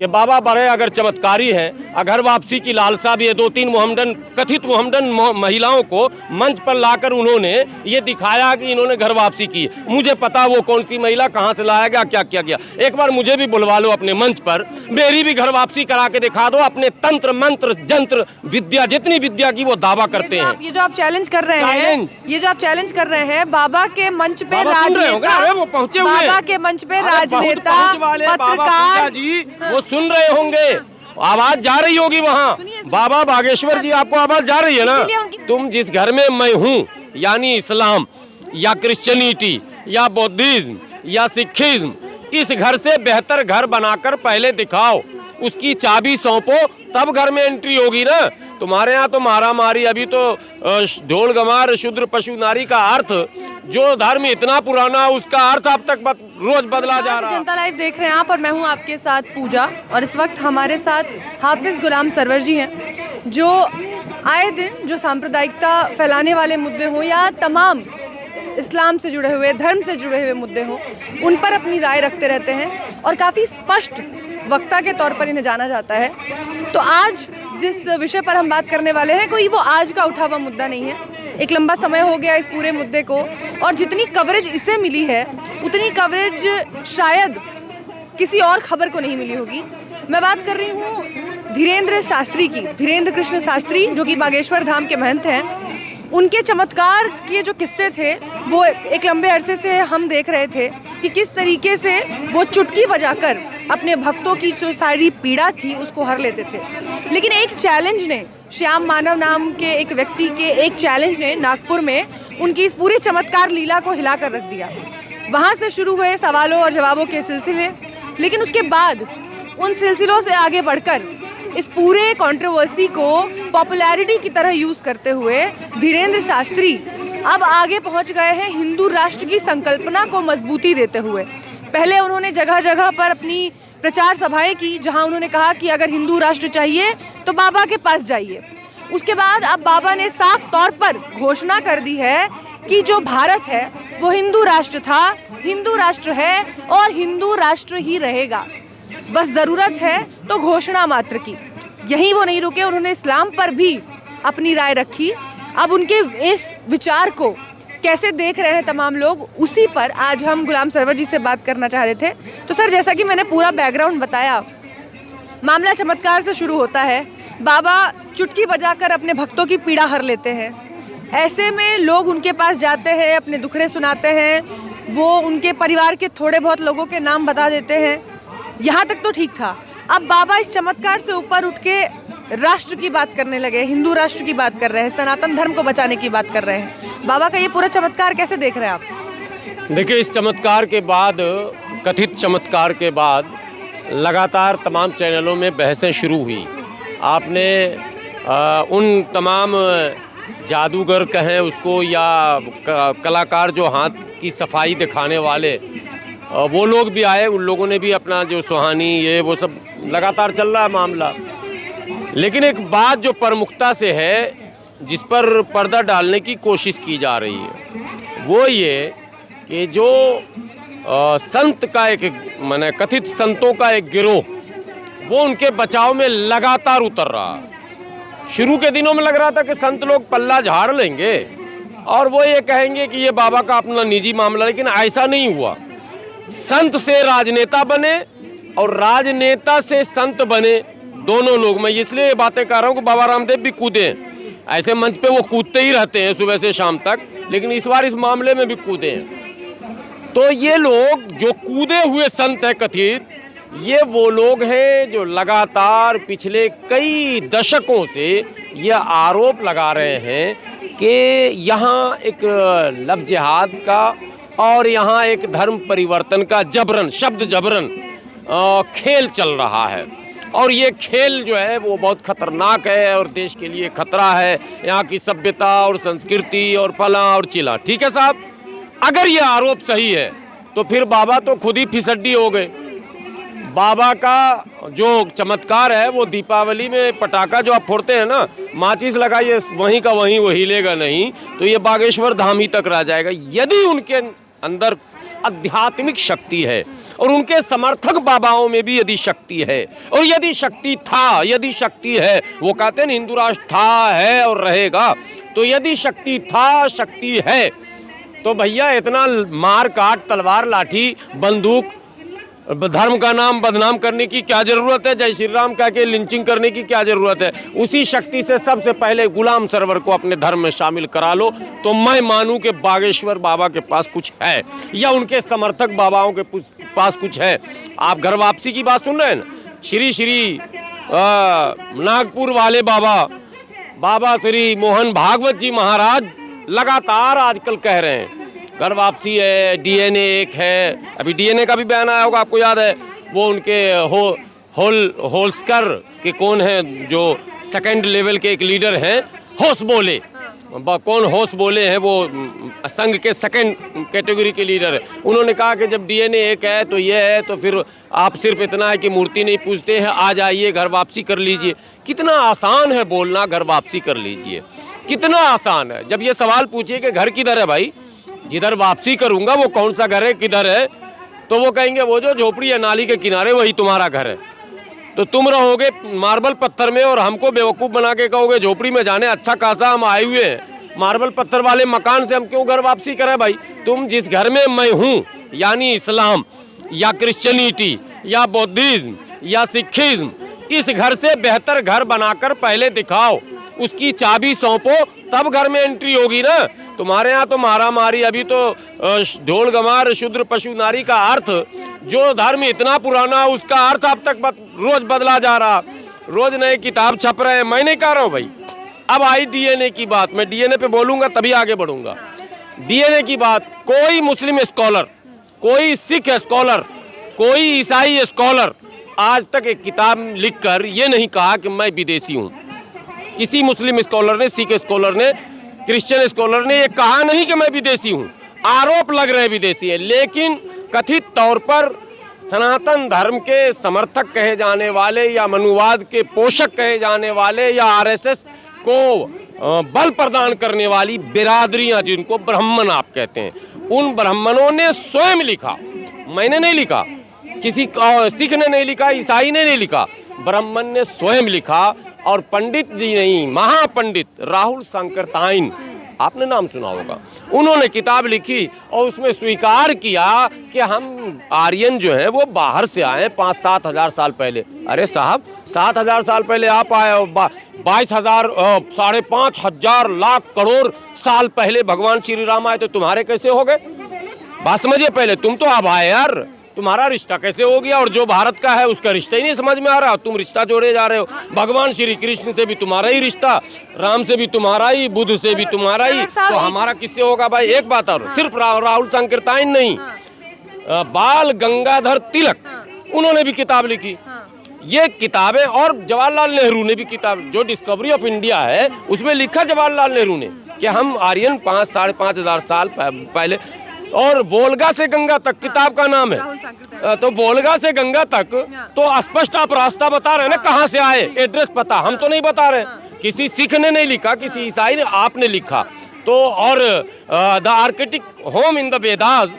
कि बाबा बड़े अगर चमत्कारी हैं, अगर वापसी की लालसा भी है, 2-3 कथित मोहम्मदन महिलाओं को मंच पर लाकर उन्होंने ये दिखाया कि इन्होंने घर वापसी की। मुझे पता वो कौन सी महिला कहाँ से लाया गया, क्या किया गया। एक बार मुझे भी बुलवा लो अपने मंच पर, मेरी भी घर वापसी करा के दिखा दो। अपने तंत्र मंत्र जंत्र विद्या, जितनी विद्या की वो दावा करते हैं। ये जो आप चैलेंज कर रहे हैं, बाबा के मंच पे राजनेता, वो पहुंचे हुए बाबा के मंच पे राजनेता, पत्रकार जी वो सुन रहे होंगे, आवाज जा रही होगी वहाँ। बाबा बागेश्वर जी, आपको आवाज जा रही है ना? तुम जिस घर में मैं हूँ, यानी इस्लाम या क्रिश्चियनिटी या बौद्धिज्म या सिखिज्म, इस घर से बेहतर घर बनाकर पहले दिखाओ, उसकी चाबी सौंपो, तब घर में एंट्री होगी ना। तुम्हारे यहाँ तो मारा मारी, अभी तो ढोल गमार शूद्र पशु नारी का अर्थ, जो धर्म इतना पुराना, उसका अर्थ अब तक रोज बदला जा रहा है। जनता लाइव देख रहे हैं आप, और मैं हूँ आपके साथ पूजा, और इस वक्त हमारे साथ हाफिज गुलाम सरवर जी हैं, जो आए दिन जो सांप्रदायिकता फैलाने वाले मुद्दे हों या तमाम इस्लाम से जुड़े हुए, धर्म से जुड़े हुए मुद्दे हों, उन पर अपनी राय रखते रहते हैं और काफ़ी स्पष्ट वक्ता के तौर पर इन्हें जाना जाता है। तो आज जिस विषय पर हम बात करने वाले हैं, कोई वो आज का उठा हुआ मुद्दा नहीं है। एक लंबा समय हो गया इस पूरे मुद्दे को, और जितनी कवरेज इसे मिली है उतनी कवरेज शायद किसी और खबर को नहीं मिली होगी। मैं बात कर रही हूँ धीरेन्द्र शास्त्री की, धीरेन्द्र कृष्ण शास्त्री, जो कि बागेश्वर धाम के महंत हैं। उनके चमत्कार के जो किस्से थे वो एक लंबे अरसे से हम देख रहे थे कि किस तरीके से वो चुटकी बजाकर अपने भक्तों की जो सारी पीड़ा थी उसको हर लेते थे। लेकिन एक चैलेंज ने, श्याम मानव नाम के एक व्यक्ति के एक चैलेंज ने नागपुर में उनकी इस पूरी चमत्कार लीला को हिला कर रख दिया। वहाँ से शुरू हुए सवालों और जवाबों के सिलसिले, लेकिन उसके बाद उन सिलसिलों से आगे बढ़कर इस पूरे कंट्रोवर्सी को पॉपुलैरिटी की तरह यूज़ करते हुए धीरेन्द्र शास्त्री अब आगे पहुंच गए हैं हिंदू राष्ट्र की संकल्पना को मजबूती देते हुए। पहले उन्होंने जगह जगह पर अपनी प्रचार सभाएं की, जहां उन्होंने कहा कि अगर हिंदू राष्ट्र चाहिए तो बाबा के पास जाइए। उसके बाद अब बाबा ने साफ तौर पर घोषणा कर दी है कि जो भारत है वो हिंदू राष्ट्र था, हिंदू राष्ट्र है और हिंदू राष्ट्र ही रहेगा। बस ज़रूरत है तो घोषणा मात्र की। यहीं वो नहीं रुके, उन्होंने इस्लाम पर भी अपनी राय रखी। अब उनके इस विचार को कैसे देख रहे हैं तमाम लोग, उसी पर आज हम गुलाम सरवर जी से बात करना चाह रहे थे। तो सर, जैसा कि मैंने पूरा बैकग्राउंड बताया, मामला चमत्कार से शुरू होता है। बाबा चुटकी बजाकर अपने भक्तों की पीड़ा हर लेते हैं। ऐसे में लोग उनके पास जाते हैं, अपने दुखड़े सुनाते हैं, वो उनके परिवार के थोड़े बहुत लोगों के नाम बता देते हैं। यहाँ तक तो ठीक था। अब बाबा इस चमत्कार से ऊपर उठ के राष्ट्र की बात करने लगे, हिंदू राष्ट्र की बात कर रहे हैं, सनातन धर्म को बचाने की बात कर रहे हैं। बाबा का ये पूरा चमत्कार कैसे देख रहे हैं आप? देखिए, इस चमत्कार के बाद, कथित चमत्कार के बाद लगातार तमाम चैनलों में बहसें शुरू हुई। आपने उन तमाम जादूगर कहें उसको या कलाकार जो हाथ की सफाई दिखाने वाले, वो लोग भी आए, उन लोगों ने भी अपना जो सुहानी ये वो सब लगातार चल रहा है मामला। लेकिन एक बात जो प्रमुखता से है, जिस पर पर्दा डालने की कोशिश की जा रही है, वो ये कि जो संत का एक माने कथित संतों का एक गिरोह, वो उनके बचाव में लगातार उतर रहा है। शुरू के दिनों में लग रहा था कि संत लोग पल्ला झाड़ लेंगे और वो ये कहेंगे कि ये बाबा का अपना निजी मामला, लेकिन ऐसा नहीं हुआ। संत से राजनेता बने और राजनेता से संत बने, दोनों लोग। मैं इसलिए ये बातें कर रहा हूँ कि बाबा रामदेव भी कूदे, ऐसे मंच पे वो कूदते ही रहते हैं सुबह से शाम तक, लेकिन इस बार इस मामले में भी कूदे हैं। तो ये लोग जो कूदे हुए संत हैं कथित, ये वो लोग हैं जो लगातार पिछले कई दशकों से ये आरोप लगा रहे हैं कि यहाँ एक लव जिहाद का और यहाँ एक धर्म परिवर्तन का जबरन, शब्द जबरन खेल चल रहा है। और ये खेल जो है वो बहुत खतरनाक है और देश के लिए खतरा है, यहाँ की सभ्यता और संस्कृति और फला और चिला। ठीक है साहब, अगर ये आरोप सही है तो फिर बाबा तो खुद ही फिसड्डी हो गए। बाबा का जो चमत्कार है वो दीपावली में पटाखा जो आप फोड़ते हैं ना, माचिस लगाइए वहीं का वहीं, वो हिलेगा नहीं, तो ये बागेश्वर धाम ही तक रह जाएगा। यदि उनके अंदर आध्यात्मिक शक्ति है और उनके समर्थक बाबाओं में भी यदि शक्ति है और यदि शक्ति था, यदि शक्ति है, वो कहते हैं हिंदू राष्ट्र था, है और रहेगा, तो यदि शक्ति था, शक्ति है, तो भैया इतना मार काट, तलवार लाठी, बंदूक, धर्म का नाम बदनाम करने की क्या जरूरत है? जय श्री राम कह के लिंचिंग करने की क्या जरूरत है? उसी शक्ति से सबसे पहले गुलाम सरवर को अपने धर्म में शामिल करा लो, तो मैं मानूं कि बागेश्वर बाबा के पास कुछ है या उनके समर्थक बाबाओं के पास कुछ है। आप घर वापसी की बात सुन रहे हैं ना? श्री नागपुर वाले बाबा श्री मोहन भागवत जी महाराज लगातार आजकल कह रहे हैं घर वापसी है, डीएनए एक है। अभी डीएनए का भी बयान आया होगा, आपको याद है, वो उनके होल्स्कर के कौन है जो सेकंड लेवल के एक लीडर हैं, होस बोले, कौन होस बोले हैं, वो संघ के सेकंड कैटेगरी के लीडर है। उन्होंने कहा कि जब डीएनए एक है तो ये है, तो फिर आप सिर्फ इतना है कि मूर्ति नहीं पूजते हैं, आ जाइए घर वापसी कर लीजिए। कितना आसान है बोलना घर वापसी कर लीजिए, कितना आसान है। जब ये सवाल पूछिए कि घर किधर है भाई, जिधर वापसी करूंगा वो कौन सा घर है, किधर है, तो वो कहेंगे वो जो झोपड़ी है नाली के किनारे वही तुम्हारा घर है। तो तुम रहोगे मार्बल पत्थर में और हमको बेवकूफ़ बना के कहोगे झोपड़ी में जाने, अच्छा खासा हम आए हुए हैं, मार्बल पत्थर वाले मकान से हम क्यों घर वापसी करें भाई? तुम जिस घर में मैं हूँ, यानी इस्लाम या क्रिश्चियनिटी या बौद्धिज्म या सिखिज्म, इस घर से बेहतर घर बनाकर पहले दिखाओ, उसकी चाबी सौंपो, तब घर में एंट्री होगी ना। तुम्हारे यहाँ तो मारा मारी, अभी तो ढोल गमार शूद्र पशु नारी का अर्थ, जो धर्म इतना पुराना उसका अर्थ अब तक रोज बदला जा रहा, रोज नए किताब छप रहे हैं। मैं नहीं कह रहा हूँ भाई। अब आई डीएनए की बात, मैं डीएनए पे बोलूँगा तभी आगे बढ़ूँगा। डीएनए की बात, कोई मुस्लिम स्कॉलर, कोई सिख स्कॉलर, कोई ईसाई स्कॉलर आज तक एक किताब लिखकर ये नहीं कहा कि मैं विदेशी हूँ। किसी मुस्लिम स्कॉलर ने, सिख स्कॉलर ने, क्रिश्चियन स्कॉलर ने ये कहा नहीं कि मैं विदेशी हूँ। आरोप लग रहे विदेशी है, लेकिन कथित तौर पर सनातन धर्म के समर्थक कहे जाने वाले या मनुवाद के पोषक कहे जाने वाले या आरएसएस को बल प्रदान करने वाली बिरादरियां, जिनको ब्राह्मण आप कहते हैं, उन ब्राह्मणों ने स्वयं लिखा, मैंने नहीं लिखा, किसी सिख ने नहीं लिखा, ईसाई ने नहीं लिखा, ब्राह्मण ने स्वयं लिखा। और पंडित जी नहीं, महापंडित राहुल सांकृत्यायन, आपने नाम सुना होगा, उन्होंने किताब लिखी और उसमें स्वीकार किया कि हम आर्यन जो है वो बाहर से आए 5-7 हज़ार साल पहले। अरे साहब, 7 हज़ार साल पहले आप आए हो, 22,000 5,500 लाख करोड़ साल पहले भगवान श्री राम आए, तो तुम्हारे कैसे हो गए? बात समझिए पहले, तुम तो अब आए यार, तुम्हारा रिश्ता कैसे हो गया? और जो भारत का है उसका रिश्ता ही नहीं समझ में आ रहा, तुम रिश्ता जोड़े जा रहे हो। भगवान श्री कृष्ण से भी तुम्हारा ही रिश्ता, राम से भी तुम्हारा ही, बुद्ध से भी तुम्हारा ही, तो हमारा किससे होगा भाई? एक बात और, सिर्फ राहुल सांकृत्यायन नहीं, बाल गंगाधर तिलक, उन्होंने भी किताब लिखी। ये किताबें, और जवाहरलाल नेहरू ने भी किताब, जो डिस्कवरी ऑफ इंडिया है उसमें लिखा जवाहरलाल नेहरू ने कि हम आर्यन 5-5.5 हज़ार साल पहले। और वोल्गा से गंगा तक किताब का नाम है, तो वोल्गा से गंगा तक तो स्पष्ट आप रास्ता बता रहे हैं ना, कहाँ से आए, एड्रेस पता, हम तो नहीं बता रहे। किसी सिख ने नहीं लिखा, किसी ईसाई ने, आपने लिखा। तो और the Arctic home in the Vedas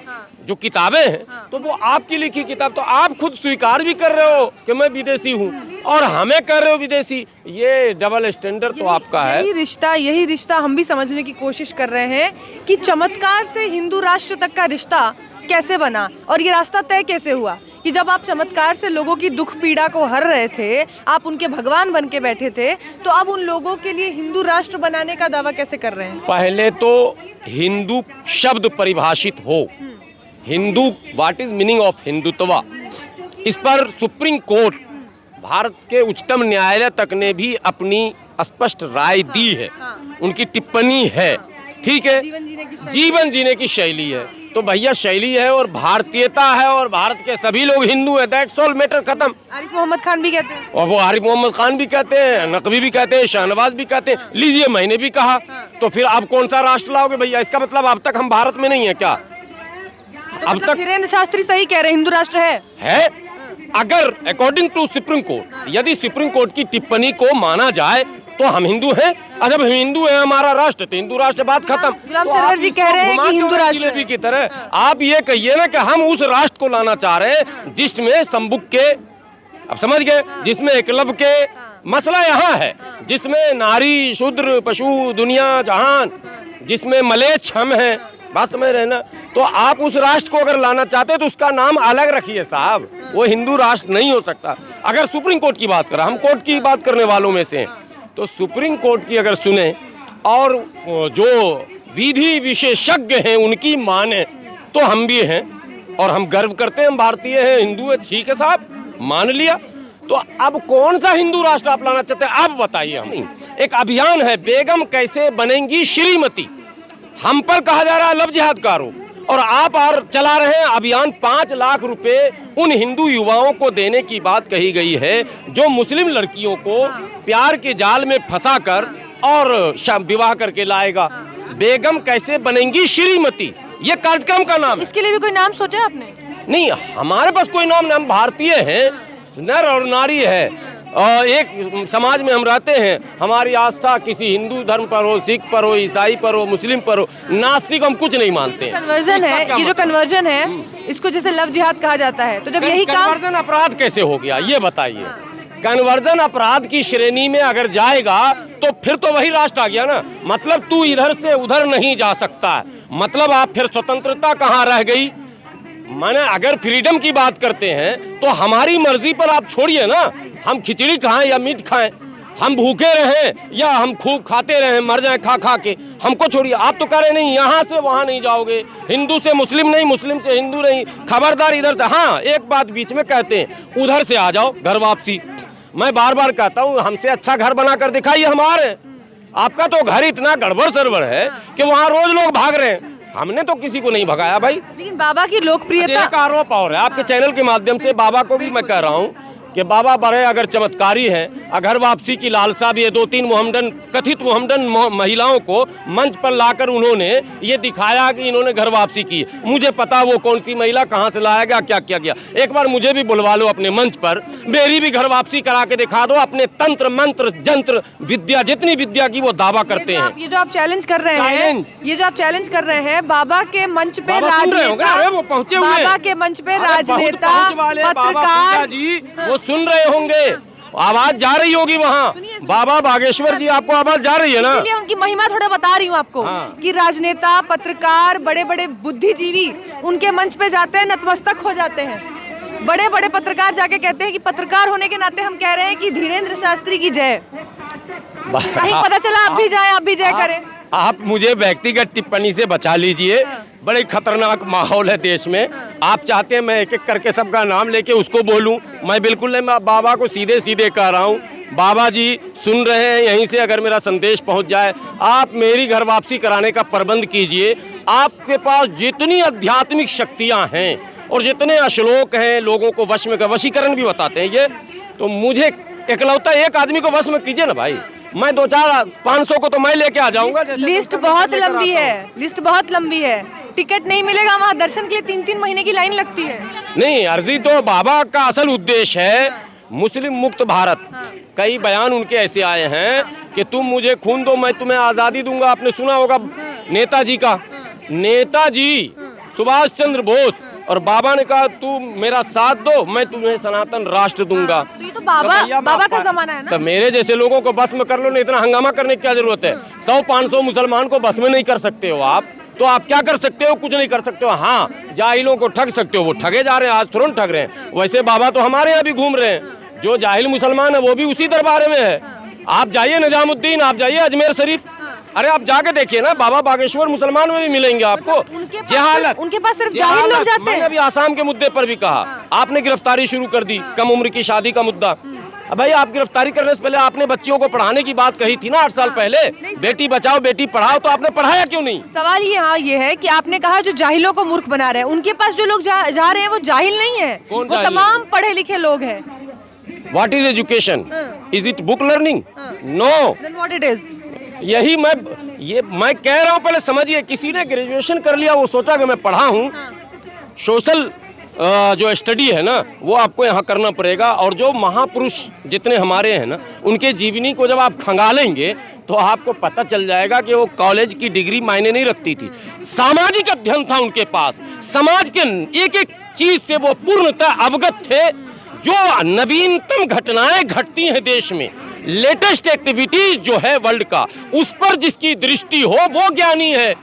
जो किताबें हैं, तो वो आपकी लिखी किताब, तो आप खुद स्वीकार भी कर रहे हो कि मैं विदेशी हूँ और हमें कर रहे हो विदेशी। ये डबल स्टैंडर्ड तो आपका है। यही रिश्ता हम भी समझने की कोशिश कर रहे हैं कि चमत्कार से हिंदू राष्ट्र तक का रिश्ता कैसे बना और ये रास्ता तय कैसे हुआ कि जब आप चमत्कार से लोगों की दुख पीड़ा को हर रहे थे, आप उनके भगवान बन के बैठे थे, तो अब उन लोगों के लिए हिंदू राष्ट्र बनाने का दावा कैसे कर रहे हैं? पहले तो हिंदू शब्द परिभाषित हो, Hindu, what is meaning of Hindutva, इस पर सुप्रीम कोर्ट, भारत के उच्चतम न्यायालय तक ने भी अपनी स्पष्ट राय दी है, उनकी टिप्पणी है, ठीक है, जीवन जीने की शैली है। तो भैया शैली है और भारतीयता है और भारत के सभी लोग हिंदू है, दैट्स ऑल, मैटर खत्म। आरिफ मोहम्मद खान भी कहते हैं, और वो आरिफ मोहम्मद खान भी कहते हैं, नकवी भी कहते हैं, शाहनवाज भी कहते हैं, लीजिए मैंने भी कहा। तो फिर अब कौन सा राष्ट्र लाओगे भैया? इसका मतलब अब तक हम भारत में नहीं है क्या? तो अब तक वीरेंद्र शास्त्री सही कह रहे हैं, हिंदू राष्ट्र है। अगर अकॉर्डिंग टू सुप्रीम कोर्ट, यदि सुप्रीम कोर्ट की टिप्पणी को माना जाए तो हम हिंदू हैं, और जब हम हिंदू हैं हमारा राष्ट्र, तो हिंदू राष्ट्र बात खत्म। गुलाम सरवर जी कह रहे हैं कि हिंदू राष्ट्र जिलेबी की तरह आप ये कहिए ना कि हम उस राष्ट्र को लाना चाह रहे हैं जिसमें संबुक के, अब समझ गए, जिसमें एकलव्य के, मसला यहाँ है, जिसमें नारी शूद्र पशु दुनिया जहान, जिसमें मलेच्छ हम हैं, बात समझ रहे हैं ना। तो आप उस राष्ट्र को अगर लाना चाहते हैं तो उसका नाम अलग रखिए साहब, वो हिंदू राष्ट्र नहीं हो सकता। अगर सुप्रीम कोर्ट की बात करें, हम कोर्ट की बात करने वालों में से हैं, तो सुप्रीम कोर्ट की अगर सुने और जो विधि विशेषज्ञ हैं उनकी माने तो हम भी हैं, और हम गर्व करते हैं, हम भारतीय हैं, हिंदू है, ठीक है साहब, मान लिया। तो अब कौन सा हिंदू राष्ट्र आप लाना चाहते हैं, आप बताइए। हम एक अभियान है, बेगम कैसे बनेंगी श्रीमती, हम पर कहा जा रहा है लव जिहादकारों, और आप और चला रहे हैं अभियान। 5 लाख रुपए उन हिंदू युवाओं को देने की बात कही गई है जो मुस्लिम लड़कियों को प्यार के जाल में फंसाकर और विवाह करके लाएगा। बेगम कैसे बनेंगी श्रीमती, ये कार्यक्रम का नाम है। इसके लिए भी कोई नाम सोचा आपने? नहीं, हमारे पास कोई नाम नहीं, हम भारतीय हैं, नर और नारी है, और एक समाज में हम रहते हैं। हमारी आस्था किसी हिंदू धर्म पर हो, सिख पर हो, ईसाई पर हो, मुस्लिम पर हो, नास्तिक हम कुछ नहीं मानते हैं। कन्वर्जन है, ये जो कन्वर्जन है इसको जैसे लव जिहाद कहा जाता है, तो जब यही काम, कन्वर्जन अपराध कैसे हो गया ये बताइए। कन्वर्जन अपराध की श्रेणी में अगर जाएगा तो फिर तो वही राष्ट्र आ गया ना, मतलब तू इधर से उधर नहीं जा सकता, मतलब आप फिर स्वतंत्रता कहाँ रह गई। माने अगर फ्रीडम की बात करते हैं तो हमारी मर्जी पर आप छोड़िए ना, हम खिचड़ी खाएं या मीट खाएं, हम भूखे रहें या हम खूब खाते रहें, मर जाएं खा खा के, हमको छोड़िए। आप तो कह रहे नहीं यहाँ से वहाँ नहीं जाओगे, हिंदू से मुस्लिम नहीं, मुस्लिम से हिंदू नहीं, खबरदार इधर से। हाँ, एक बात बीच में कहते हैं, उधर से आ जाओ, घर वापसी। मैं बार बार कहता हूँ हमसे अच्छा घर बना कर दिखाइए हमारे। आपका तो घर इतना गड़बड़ सरबर है कि वहाँ रोज लोग भाग रहे हैं, हमने तो किसी को नहीं भगाया भाई। लेकिन बाबा की लोकप्रियता, एक आरोप और है आपके चैनल के माध्यम से, बाबा को भी मैं कह रहा हूँ कि बाबा बड़े अगर चमत्कारी हैं, अगर वापसी की लालसा भी है, 2-3 मोहम्मदन, कथित मोहम्मदन महिलाओं को मंच पर लाकर उन्होंने ये दिखाया कि इन्होंने घर वापसी की। मुझे पता वो कौन सी महिला कहाँ से लाया गया, क्या किया गया। एक बार मुझे भी बुलवा लो अपने मंच पर, मेरी भी घर वापसी करा के दिखा दो। अपने तंत्र मंत्र जंत्र विद्या, जितनी विद्या की वो दावा करते हैं। ये जो आप चैलेंज कर रहे हैं, ये जो आप चैलेंज कर रहे हैं, बाबा के मंच पे राजनेता, वो पहुंचे हुए, बाबा के मंच पे राजनेता, पत्रकार जी वो सुन रहे होंगे, आवाज जा रही होगी वहाँ। बाबा बागेश्वर जी, आपको आवाज जा रही है ना? इसलिए उनकी महिमा थोड़ा बता रही हूँ आपको। हाँ। कि राजनेता, पत्रकार, बड़े बड़े बुद्धिजीवी उनके मंच पे जाते हैं, नतमस्तक हो जाते हैं। बड़े बड़े पत्रकार जाके कहते हैं कि पत्रकार होने के नाते हम कह रहे हैं कि धीरेन्द्र शास्त्री की जय। कहीं पता चला आप भी जाए, आप भी जय करें। आप मुझे व्यक्तिगत टिप्पणी से बचा लीजिए, बड़े खतरनाक माहौल है देश में। आप चाहते हैं मैं एक एक करके सबका नाम लेके उसको बोलूं, मैं बिल्कुल नहीं। मैं बाबा को सीधे सीधे कह रहा हूं, बाबा जी सुन रहे हैं, यहीं से अगर मेरा संदेश पहुंच जाए, आप मेरी घर वापसी कराने का प्रबंध कीजिए। आपके पास जितनी आध्यात्मिक शक्तियां हैं और जितने श्लोक हैं, लोगों को वश में, वशीकरण भी बताते हैं ये, तो मुझे इकलौता एक आदमी को वश में कीजिए ना भाई। मैं 2-4-500 को तो मैं लेके आ जाऊंगा। लिस्ट बहुत लंबी है, लिस्ट बहुत लंबी है, टिकट नहीं मिलेगा, वहाँ दर्शन के लिए 3-3 महीने की लाइन लगती है। नहीं, अर्जी तो बाबा का असल उद्देश्य है मुस्लिम मुक्त भारत। कई बयान उनके ऐसे आए हैं कि तुम मुझे खून दो, मैं तुम्हें आज़ादी दूंगा। आपने सुना होगा नेताजी का, नेताजी सुभाष चंद्र बोस, और बाबा ने कहा तू मेरा साथ दो, मैं तुम्हें सनातन राष्ट्र दूंगा। तो ये तो बाबा का जमाना है ना। तो मेरे जैसे लोगों को बस में कर लो, नहीं इतना हंगामा करने की क्या जरूरत है। 100-500 मुसलमान को बस में नहीं कर सकते हो आप, तो आप क्या कर सकते हो? कुछ नहीं कर सकते हो। हाँ, जाहिलों को ठग सकते हो, वो ठगे जा रहे हैं, आज तुरंत ठग रहे हैं। वैसे बाबा तो हमारे यहाँ भी घूम रहे हैं, जो जाहिल मुसलमान है वो भी उसी दरबार में है। आप जाइए निजामुद्दीन, आप जाइए अजमेर शरीफ, अरे आप जाके देखिए ना, बाबा बागेश्वर मुसलमान में भी मिलेंगे आपको। जहालत, उनके पास सिर्फ जाहिल लोग जाते हैं। मैंने अभी आसाम के मुद्दे पर भी कहा, आपने गिरफ्तारी शुरू कर दी, कम उम्र की शादी का मुद्दा। अब भाई आप गिरफ्तारी करने से पहले आपने बच्चियों को पढ़ाने की बात कही थी ना 8 साल पहले, बेटी बचाओ बेटी पढ़ाओ, तो आपने पढ़ाया क्यों नहीं? सवाल ये है कि आपने कहा जो जाहिलों को मूर्ख बना रहे हैं, उनके पास जो लोग जा रहे हैं वो जाहिल नहीं है, वो तमाम पढ़े लिखे लोग हैं। What is education? Is it book learning? No. Then what it is? यही मैं कह रहा हूँ, पहले समझिए। किसी ने ग्रेजुएशन कर लिया, वो सोचा कि मैं पढ़ा हूँ, सोशल जो स्टडी है ना वो आपको यहाँ करना पड़ेगा। और जो महापुरुष जितने हमारे हैं ना उनके जीवनी को जब आप खंगालेंगे तो आपको पता चल जाएगा कि वो कॉलेज की डिग्री मायने नहीं रखती थी, सामाजिक अध्ययन था उनके पास, समाज के एक एक चीज से वो पूर्णतः अवगत थे। जो नवीनतम घटनाएं घटती हैं देश में, लेटेस्ट एक्टिविटीज जो है वर्ल्ड का, उस पर जिसकी दृष्टि हो वो ज्ञानी है।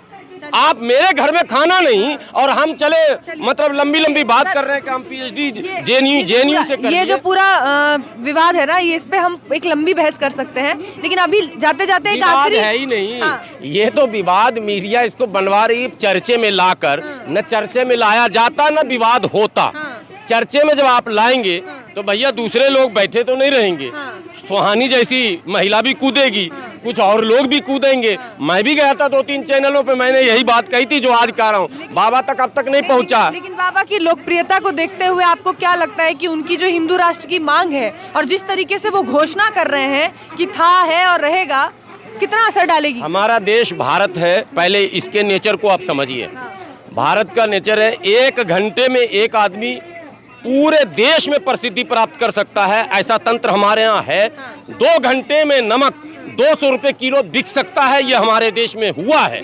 आप मेरे घर में खाना नहीं और हम चले मतलब लंबी लंबी बात कर रहे हैं कि हम पीएचडी जेएनयू से कर ये जो पूरा विवाद है ना, ये इस पे हम एक लंबी बहस कर सकते हैं, लेकिन अभी जाते जाते एक आखिरी है ही नहीं। ये तो विवाद मीडिया इसको बनवा रही चर्चे में लाकर, न चर्चे में लाया जाता न विवाद होता। चर्चे में जब आप लाएंगे तो भैया दूसरे लोग बैठे तो नहीं रहेंगे, सुहानी जैसी महिला भी कूदेगी, कुछ और लोग भी कूदेंगे। मैं भी गया था 2-3 चैनलों पे, मैंने यही बात कही थी जो आज कह रहा हूँ, बाबा तक अब तक नहीं पहुँचा। लेकिन बाबा की लोकप्रियता को देखते हुए आपको क्या लगता है कि उनकी जो हिंदू राष्ट्र की मांग है और जिस तरीके से वो घोषणा कर रहे हैं कि था, है और रहेगा, कितना असर डालेगी? हमारा देश भारत है, पहले इसके नेचर को आप समझिए। भारत का नेचर है 1 घंटे में एक आदमी पूरे देश में प्रसिद्धि प्राप्त कर सकता है, ऐसा तंत्र हमारे यहाँ है। 2 घंटे में नमक 200 रुपए किलो बिक सकता है, ये हमारे देश में हुआ है।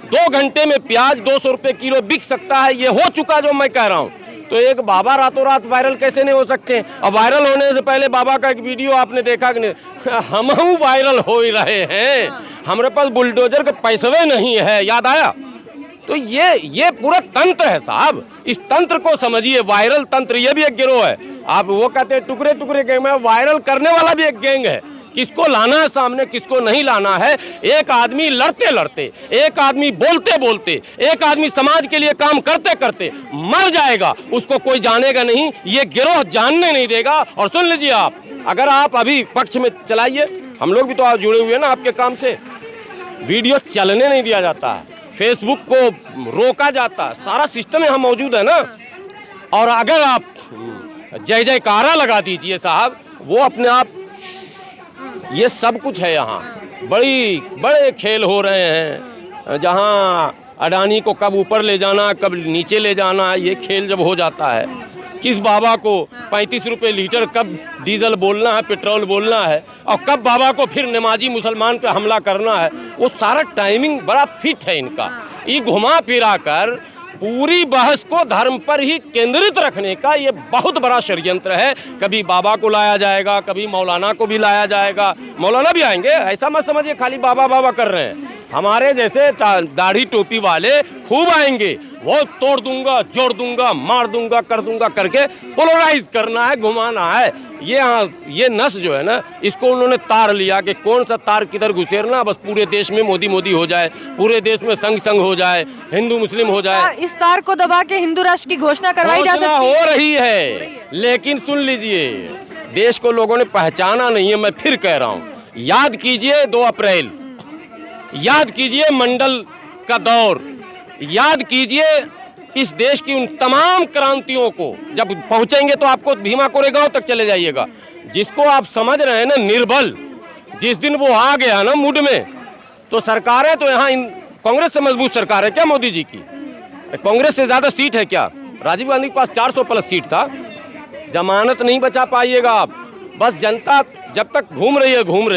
2 घंटे में प्याज 200 रुपए किलो बिक सकता है, ये हो चुका जो मैं कह रहा हूँ। तो एक बाबा रातों रात वायरल कैसे नहीं हो सकते? अब वायरल होने से पहले बाबा का एक वीडियो आपने देखा कि नहीं? हम वायरल हो ही रहे हैं, हमारे पास बुलडोजर के पैसे नहीं है, याद आया? तो ये पूरा तंत्र है साहब, इस तंत्र को समझिए। वायरल तंत्र ये भी एक गिरोह है। आप वो कहते हैं टुकड़े टुकड़े गैंग में, वायरल करने वाला भी एक गैंग है। किसको लाना है सामने, किसको नहीं लाना है। एक आदमी लड़ते लड़ते, एक आदमी बोलते बोलते, एक आदमी समाज के लिए काम करते करते मर जाएगा, उसको कोई जानेगा नहीं, ये गिरोह जानने नहीं देगा। और सुन लीजिए आप, अगर आप अभी पक्ष में चलाइए, हम लोग भी तो आज जुड़े हुए हैं ना आपके काम से, वीडियो चलने नहीं दिया जाता है, फेसबुक को रोका जाता है, सारा सिस्टम यहाँ मौजूद है ना। और अगर आप जय जयकारा लगा दीजिए साहब, वो अपने आप, ये सब कुछ है यहाँ। बड़े खेल हो रहे हैं, जहाँ अडानी को कब ऊपर ले जाना, कब नीचे ले जाना, ये खेल जब हो जाता है। किस बाबा को 35 रुपये लीटर कब डीजल बोलना है, पेट्रोल बोलना है, और कब बाबा को फिर नमाजी मुसलमान पे हमला करना है, वो सारा टाइमिंग बड़ा फिट है इनका। ये घुमा फिरा कर पूरी बहस को धर्म पर ही केंद्रित रखने का ये बहुत बड़ा षड्यंत्र है। कभी बाबा को लाया जाएगा, कभी मौलाना को भी लाया जाएगा, मौलाना भी आएंगे, ऐसा मत समझिए खाली बाबा बाबा कर रहे हैं। हमारे जैसे दाढ़ी टोपी वाले खूब आएंगे, वो तोड़ दूंगा, जोड़ दूंगा, मार दूंगा, कर दूंगा करके पोलराइज करना है, घुमाना है। ये नस जो है ना, इसको उन्होंने तार लिया कि कौन सा तार किधर घुसेरना, बस पूरे देश में मोदी मोदी हो जाए, पूरे देश में संग संग हो जाए, हिंदू मुस्लिम हो जाए। इस तार को दबा के हिंदू राष्ट्र की घोषणा करवाई जा सकती है। हो रही है, लेकिन सुन लीजिए, देश को लोगों ने पहचाना नहीं है। मैं फिर कह रहा हूँ, याद कीजिए 2 अप्रैल, याद कीजिए मंडल का दौर, याद कीजिए इस देश की उन तमाम क्रांतियों को। जब पहुंचेंगे तो आपको भीमा कोरेगांव तक चले जाइएगा, जिसको आप समझ रहे हैं ना निर्बल, जिस दिन वो आ गया ना मूड में, तो सरकारें तो यहाँ कांग्रेस से मजबूत सरकार है क्या मोदी जी की? कांग्रेस से ज्यादा सीट है क्या? राजीव गांधी के पास 400 प्लस सीट था। जमानत नहीं बचा पाइएगा आप। बस जनता जब तक घूम रही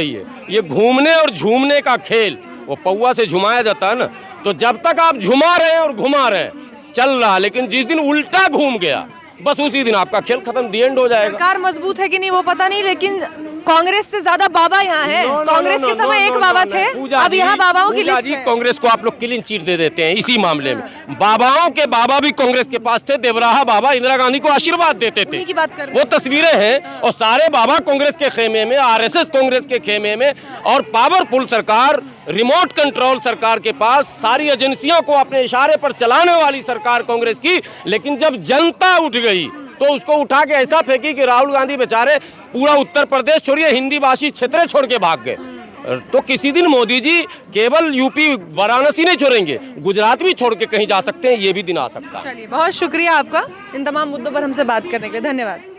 है। ये घूमने और झूमने का खेल, वो पौवा से झुमाया जाता है ना, तो जब तक आप झुमा रहे हैं और घुमा रहे हैं चल रहा, लेकिन जिस दिन उल्टा घूम गया बस उसी दिन आपका खेल खत्म, दी एंड हो जाएगा। सरकार मजबूत है कि नहीं वो पता नहीं, लेकिन कांग्रेस से ज्यादा बाबा यहाँ है। कांग्रेस के समय एक बाबा थे, अब यहाँ बाबाओं की लिस्ट है। कांग्रेस को आप लोग क्लीन चिट दे देते हैं इसी मामले में। बाबाओं के बाबा भी कांग्रेस के पास थे, देवराहा बाबा इंदिरा गांधी को आशीर्वाद देते थे, की बात कर वो तस्वीरें हैं। और सारे बाबा कांग्रेस के खेमे में, आरएसएस कांग्रेस के खेमे में, और पावरफुल सरकार, रिमोट कंट्रोल सरकार के पास, सारी एजेंसियों को अपने इशारे पर चलाने वाली सरकार कांग्रेस की। लेकिन जब जनता उठ गई तो उसको उठा के ऐसा फेंकी कि राहुल गांधी बेचारे पूरा उत्तर प्रदेश छोड़िए, हिंदी भाषी क्षेत्र छोड़ के भाग गए। तो किसी दिन मोदी जी केवल यूपी वाराणसी नहीं छोड़ेंगे, गुजरात भी छोड़ के कहीं जा सकते हैं, ये भी दिन आ सकता है। चलिए, बहुत शुक्रिया आपका इन तमाम मुद्दों पर हमसे बात करने के लिए, धन्यवाद।